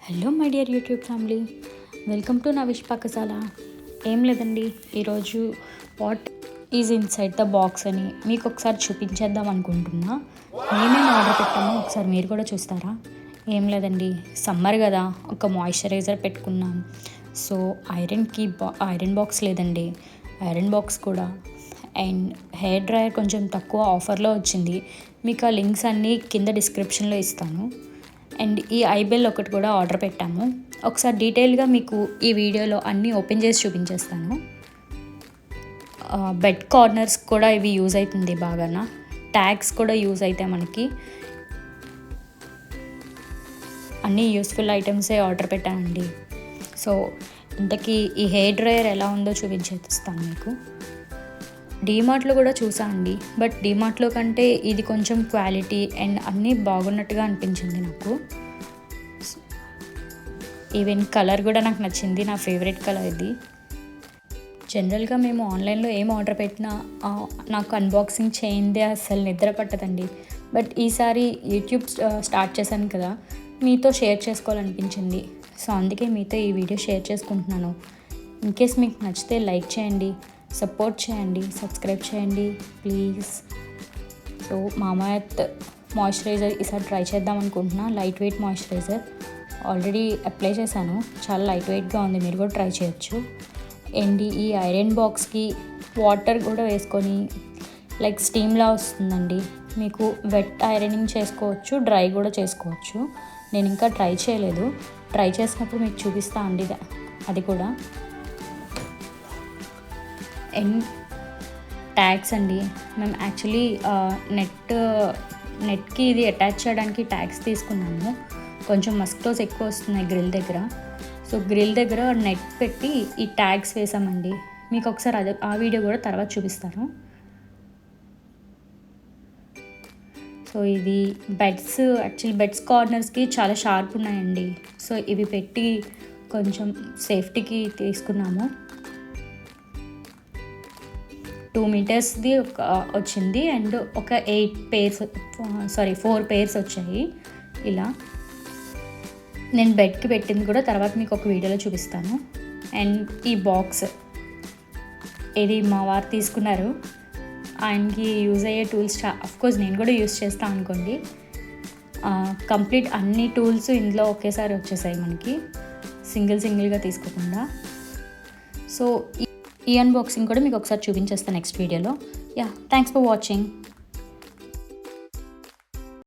Hello my dear YouTube family, welcome to Navish Pakashala. ఏం లేదండి, ఈరోజు what is inside the box అని మీకు ఒకసారి చూపించేద్దాం అనుకుంటున్నా. మేమేం ఆర్డర్ పెట్టామో ఒకసారి మీరు కూడా చూస్తారా? ఏం లేదండి, సమ్మర్ కదా, ఒక మాయిశ్చరైజర్ పెట్టుకున్నాం. సో ఐరన్ బాక్స్ లేదండి, ఐరన్ బాక్స్ కూడా. అండ్ హెయిర్ డ్రయర్ కొంచెం తక్కువ ఆఫర్లో వచ్చింది. మీకు ఆ లింక్స్ అన్నీ కింద డిస్క్రిప్షన్లో ఇస్తాను. అండ్ ఈ ఐబెల్ ఒకటి కూడా ఆర్డర్ పెట్టాము. ఒకసారి డీటెయిల్గా మీకు ఈ వీడియోలో అన్నీ ఓపెన్ చేసి చూపించేస్తాను. బెడ్ కార్నర్స్ కూడా ఇవి యూజ్ అవుతుంది బాగా. ట్యాగ్స్ కూడా యూజ్ అవుతాయి మనకి. అన్నీ యూస్ఫుల్ ఐటమ్సే ఆర్డర్ పెట్టానండి. సో ఇంతకీ ఈ హెయిర్ డ్రయర్ ఎలా ఉందో చూపించేస్తాను మీకు. డీమార్ట్లో కూడా చూసా అండి, బట్ డీమార్ట్లో కంటే ఇది కొంచెం క్వాలిటీ అండ్ అన్నీ బాగున్నట్టుగా అనిపించింది నాకు. ఈవెన్ కలర్ కూడా నాకు నచ్చింది, నా ఫేవరెట్ కలర్ ఇది. జనరల్గా మేము ఆన్లైన్లో ఏం ఆర్డర్ పెట్టినా నాకు అన్బాక్సింగ్ చేయిందే అసలు నిద్ర పట్టదండి. బట్ ఈసారి యూట్యూబ్ స్టార్ట్ చేశాను కదా, మీతో షేర్ చేసుకోవాలనిపించింది. సో అందుకే మీతో ఈ వీడియో షేర్ చేసుకుంటున్నాను. ఇన్కేస్ మీకు నచ్చితే లైక్ చేయండి, సపోర్ట్ చేయండి, సబ్స్క్రైబ్ చేయండి ప్లీజ్. సో మామాఎర్త్ మాయిశ్చరైజర్ ఈసారి ట్రై చేద్దాం అనుకుంటున్నా. Light weight moisturiser already apply చేశాను, చాలా లైట్ వెయిట్గా ఉంది, మీరు కూడా ట్రై చేయొచ్చు. అండ్ ఈ ఐరన్ బాక్స్కి వాటర్ కూడా వేసుకొని లైక్ స్టీమ్లా వస్తుందండి. మీకు వెట్ ఐరనింగ్ చేసుకోవచ్చు, డ్రై కూడా చేసుకోవచ్చు. నేను ఇంకా ట్రై చేయలేదు, ట్రై చేసినప్పుడు మీకు చూపిస్తా అండి అది కూడా. అండ్ ట్యాగ్స్ అండి, మేము యాక్చువల్లీ నెట్కి ఇది అటాచ్ చేయడానికి ట్యాగ్స్ తీసుకున్నాము. కొంచెం మస్కిటోస్ ఎక్కువ వస్తున్నాయి గ్రిల్ దగ్గర. సో గ్రిల్ దగ్గర నెట్ పెట్టి ఈ ట్యాగ్స్ వేసామండి. మీకు ఒకసారి ఆ వీడియో కూడా తర్వాత చూపిస్తాను. సో ఇది బెడ్స్ కార్నర్స్కి చాలా షార్ప్ ఉన్నాయండి. సో ఇవి పెట్టి కొంచెం సేఫ్టీకి తీసుకున్నాము. 2 మీటర్స్ది వచ్చింది అండ్ ఒక 4 పేర్స్ వచ్చాయి. ఇలా నేను బెడ్కి పెట్టింది కూడా తర్వాత మీకు ఒక వీడియోలో చూపిస్తాను. అండ్ ఈ బాక్స్ ఇది మా వారు తీసుకున్నారు. ఆయనకి యూజ్ అయ్యే టూల్స్ అఫ్కోర్స్ నేను కూడా యూజ్ చేస్తాను అనుకోండి. కంప్లీట్ అన్ని టూల్స్ ఇందులో ఒకేసారి వచ్చేసాయి మనకి, సింగిల్గా తీసుకోకుండా. సో ఈ అన్బాక్సింగ్ కూడా మీకు ఒకసారి చూపించేస్తాను నెక్స్ట్ వీడియోలో. Thanks for watching.